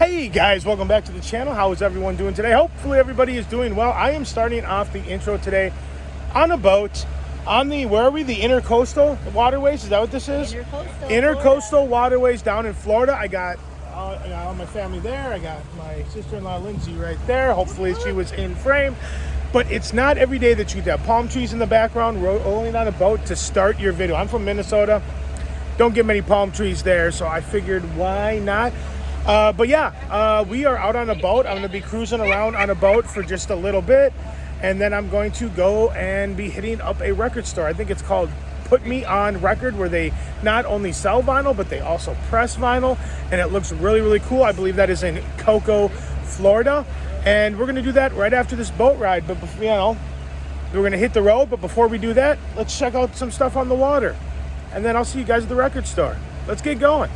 Hey guys, welcome back to the channel. How is everyone doing today? Hopefully everybody is doing well. I am starting off the intro today on a boat on the, where are we? The Intercoastal Waterways, is that what this is? Intercoastal Waterways down in Florida. I got all my family there. I got my sister-in-law Lindsay right there. Hopefully she was in frame. But it's not every day that you have palm trees in the background rolling on a boat to start your video. I'm from Minnesota. Don't get many palm trees there, so I figured why not? But yeah, we are out on a boat. I'm going to be cruising around on a boat for just a little bit, and then I'm going to go and be hitting up a record store. I think it's called Put Me On Record, where they not only sell vinyl, but they also press vinyl, and it looks really, really cool. I believe that is in Cocoa, Florida, and we're going to do that right after this boat ride. But you know, we're going to hit the road, but before we do that, let's check out some stuff on the water, and then I'll see you guys at the record store. Let's get going.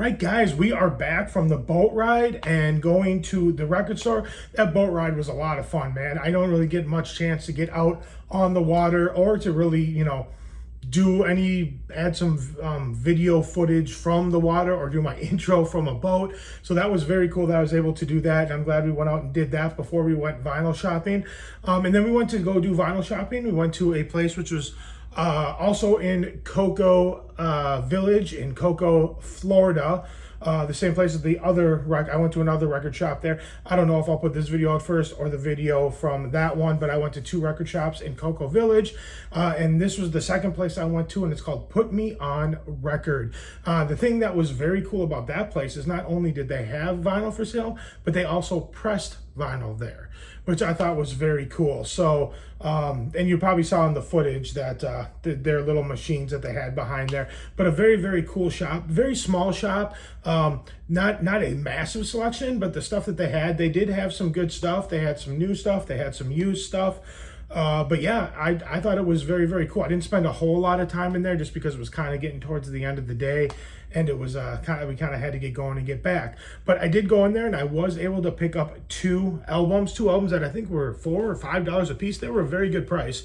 right, guys, we are back from the boat ride and going to the record store. That boat ride was a lot of fun, man. I don't really get much chance to get out on the water or to really, add some video footage from the water or do my intro from a boat. So that was very cool that I was able to do that. And I'm glad we went out and did that before we went vinyl shopping. And then we went to go do vinyl shopping. We went to a place which was also in Cocoa Village in Cocoa, Florida. The same place as the other I went to another record shop there. I don't know if I'll put this video out first or the video from that one, but I went to 2 record shops in Cocoa Village. And this was the second place I went to, and it's called Put Me On Record. The thing that was very cool about that place is not only did they have vinyl for sale, but they also pressed vinyl there, which I thought was very cool. So, and you probably saw in the footage that their little machines that they had behind there, but a very, very cool shop, very small shop. Not a massive selection, but the stuff that they did have some good stuff. They had some new stuff, they had some used stuff. But yeah, I thought it was very, very cool. I didn't spend a whole lot of time in there just because it was kind of getting towards the end of the day, and it was we kind of had to get going and get back. But I did go in there and I was able to pick up two albums that I think were $4 or $5 a piece. They were a very good price.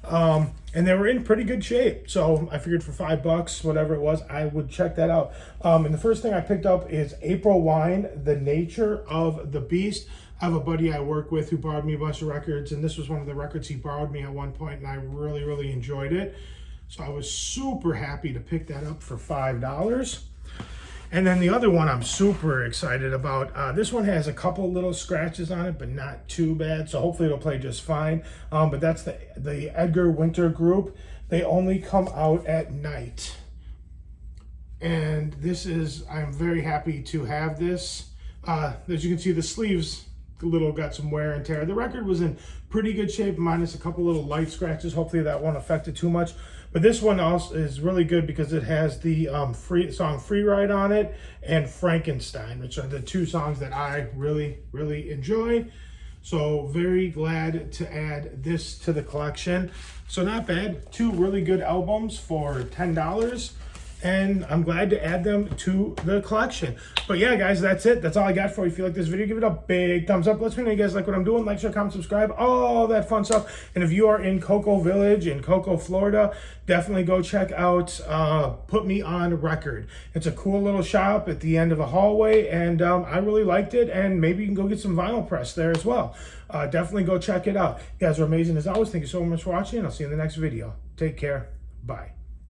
And they were in pretty good shape. So I figured for $5, whatever it was, I would check that out. And the first thing I picked up is April Wine, The Nature of the Beast. I have a buddy I work with who borrowed me a bunch of records, and this was one of the records he borrowed me at one point, and I really, really enjoyed it. So I was super happy to pick that up for $5. And then the other one I'm super excited about. This one has a couple little scratches on it, but not too bad. So hopefully it'll play just fine. But that's the Edgar Winter Group. They only come out at night. And I'm very happy to have this. As you can see, the sleeves got some wear and tear. The record was in pretty good shape, minus a couple little light scratches. Hopefully that won't affect it too much. But this one also is really good because it has the song Free Ride on it and Frankenstein, which are the 2 songs that I really, really enjoy. So very glad to add this to the collection. So not bad. 2 really good albums for $10. And I'm glad to add them to the collection. But yeah, guys, that's it. That's all I got for you. If you like this video, give it a big thumbs up. Let me know you guys like what I'm doing. Like, share, comment, subscribe, all that fun stuff. And if you are in Cocoa Village in Cocoa, Florida, definitely go check out Put Me On Record. It's a cool little shop at the end of a hallway, and I really liked it. And maybe you can go get some vinyl press there as well. Definitely go check it out. You guys are amazing as always. Thank you so much for watching, and I'll see you in the next video. Take care. Bye.